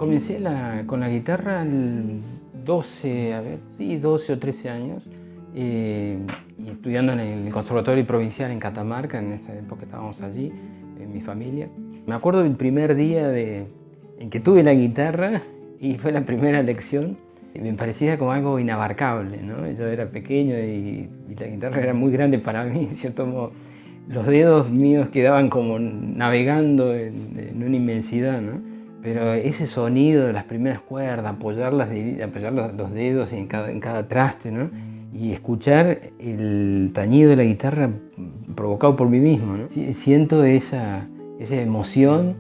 Comencé con la guitarra 12 o 13 años, y estudiando en el Conservatorio Provincial en Catamarca. En esa época estábamos allí, en mi familia. Me acuerdo del primer día en que tuve la guitarra y fue la primera lección. Me parecía como algo inabarcable, ¿no? Yo era pequeño y la guitarra era muy grande para mí, en cierto modo. Los dedos míos quedaban como navegando en una inmensidad, ¿no? Pero ese sonido de las primeras cuerdas, apoyar los dedos en cada traste, ¿no? Y escuchar el tañido de la guitarra provocado por mí mismo, ¿no? Siento esa emoción,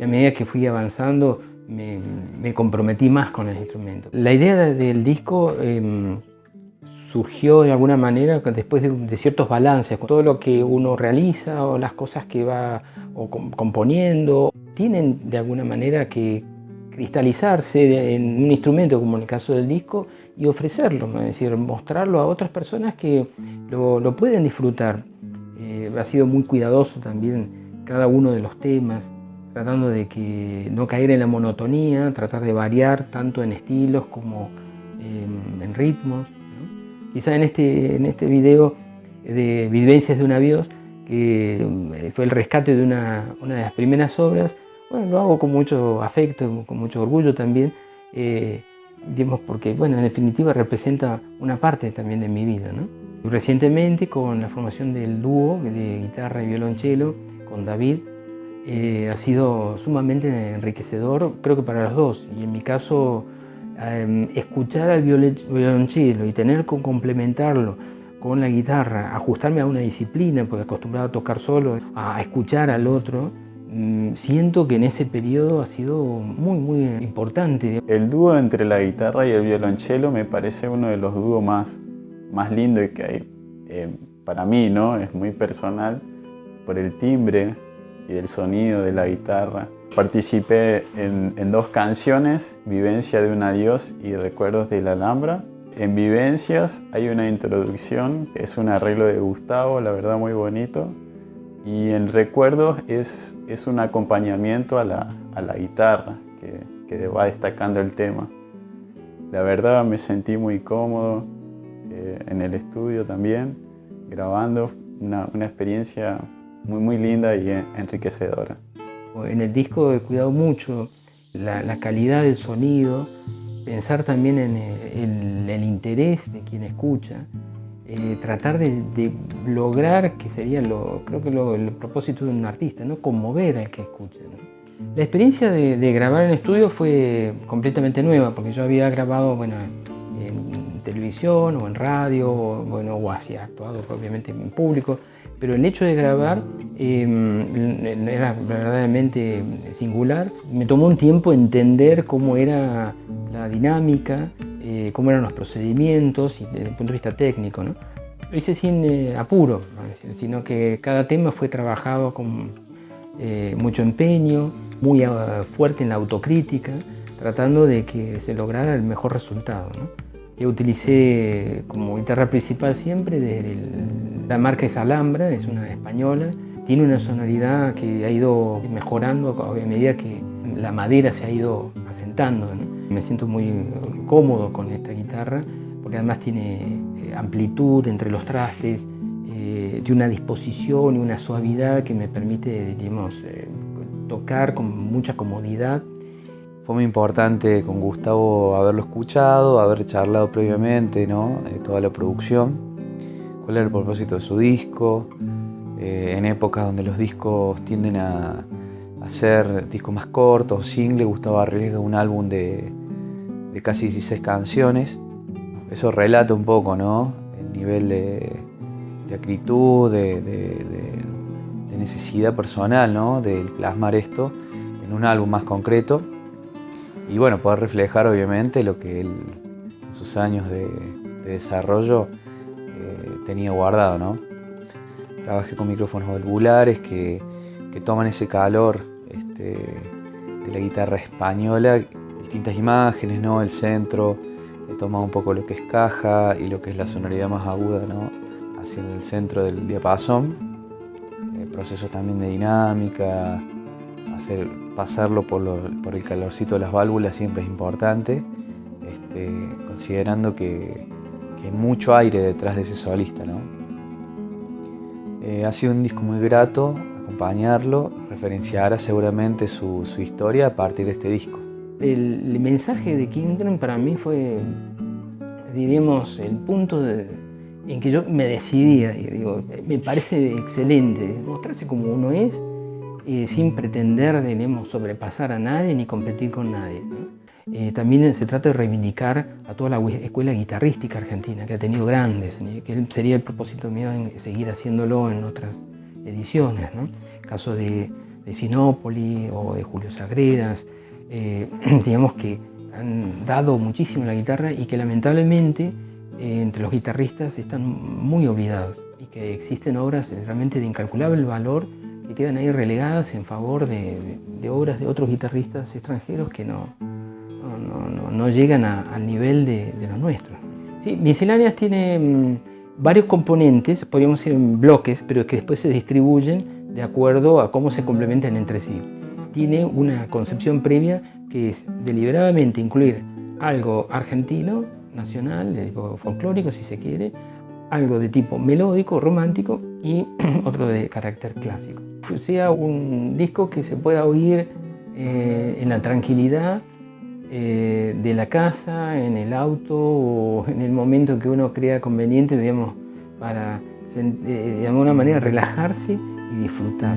y a medida que fui avanzando me comprometí más con el instrumento. La idea del disco surgió de alguna manera después de ciertos balances. Todo lo que uno realiza o las cosas que va componiendo tienen de alguna manera que cristalizarse en un instrumento, como en el caso del disco, y ofrecerlo, es decir, mostrarlo a otras personas que lo pueden disfrutar. Ha sido muy cuidadoso también cada uno de los temas, tratando de que no caer en la monotonía, tratar de variar tanto en estilos como en ritmos, ¿no? Quizá en este video de Vivencias de un Adiós, que fue el rescate de una de las primeras obras, bueno, lo hago con mucho afecto, con mucho orgullo también, digamos, porque, bueno, en definitiva representa una parte también de mi vida, ¿no? Recientemente, con la formación del dúo de guitarra y violonchelo con David, ha sido sumamente enriquecedor, creo que para los dos. Y en mi caso, escuchar al violonchelo y tener que complementarlo con la guitarra, ajustarme a una disciplina, porque acostumbrado a tocar solo, a escuchar al otro, siento que en ese periodo ha sido muy, muy importante. El dúo entre la guitarra y el violonchelo me parece uno de los dúos más lindos que hay para mí, ¿no? Es muy personal por el timbre y el sonido de la guitarra. Participé en dos canciones, Vivencia de un Adiós y Recuerdos de la Alhambra. En Vivencias hay una introducción, es un arreglo de Gustavo, la verdad muy bonito. Y en Recuerdos es un acompañamiento a la guitarra que va destacando el tema. La verdad me sentí muy cómodo en el estudio también, grabando, una experiencia muy linda y enriquecedora. En el disco he cuidado mucho la calidad del sonido, pensar también en el interés de quien escucha, tratar de lograr, que sería creo que el propósito de un artista, ¿no? Conmover al que escucha, ¿no? La experiencia de grabar en estudio fue completamente nueva, porque yo había grabado, bueno, en televisión o en radio, o había actuado obviamente en público, pero el hecho de grabar era verdaderamente singular. Me tomó un tiempo entender cómo era la dinámica, cómo eran los procedimientos y desde el punto de vista técnico, ¿no? Lo hice sin apuro, ¿no? Sino que cada tema fue trabajado con mucho empeño, muy fuerte en la autocrítica, tratando de que se lograra el mejor resultado, ¿no? Yo utilicé como guitarra principal siempre la marca es Alhambra, es una española. Tiene una sonoridad que ha ido mejorando a medida que la madera se ha ido asentando, ¿no? Me siento muy cómodo con esta guitarra porque además tiene amplitud entre los trastes, de una disposición y una suavidad que me permite, digamos, tocar con mucha comodidad. Fue muy importante con Gustavo haberlo escuchado, haber charlado previamente, ¿no? Toda la producción, cuál era el propósito de su disco, en épocas donde los discos tienden a ser discos más cortos, singles. Gustavo arriesga un álbum de casi 16 canciones. Eso relata un poco, ¿no? El nivel de acritud, de necesidad personal, ¿no? De plasmar esto en un álbum más concreto. Y bueno, poder reflejar obviamente lo que él en sus años de desarrollo tenía guardado, ¿no? Trabajé con micrófonos valvulares que toman ese calor de la guitarra española, distintas imágenes, ¿no? El centro, toma un poco lo que es caja y lo que es la sonoridad más aguda, ¿no? Hacia el centro del diapasón. Procesos también de dinámica, hacer pasarlo por el calorcito de las válvulas siempre es importante, considerando que hay mucho aire detrás de ese solista, ¿no? Ha sido un disco muy grato acompañarlo, referenciará seguramente su historia a partir de este disco. El mensaje de Kindred para mí fue, diríamos, el punto en que yo me decidía, y digo, me parece excelente mostrarse como uno es, sin pretender, digamos, sobrepasar a nadie ni competir con nadie, ¿no? También se trata de reivindicar a toda la escuela guitarrística argentina, que ha tenido grandes, ¿no? Que sería el propósito mío en seguir haciéndolo en otras ediciones, ¿no? Caso de Sinopoli o de Julio Sagreras, digamos que han dado muchísimo a la guitarra y que lamentablemente entre los guitarristas están muy olvidados y que existen obras realmente de incalculable valor que quedan ahí relegadas en favor de obras de otros guitarristas extranjeros que no llegan al nivel de los nuestros. Sí, Misceláneas tiene varios componentes, podríamos decir en bloques, pero que después se distribuyen de acuerdo a cómo se complementan entre sí. Tiene una concepción previa que es deliberadamente incluir algo argentino, nacional, de tipo folclórico si se quiere, algo de tipo melódico, romántico y otro de carácter clásico. Sea un disco que se pueda oír en la tranquilidad de la casa, en el auto o en el momento que uno crea conveniente, digamos, para de alguna manera relajarse y disfrutar.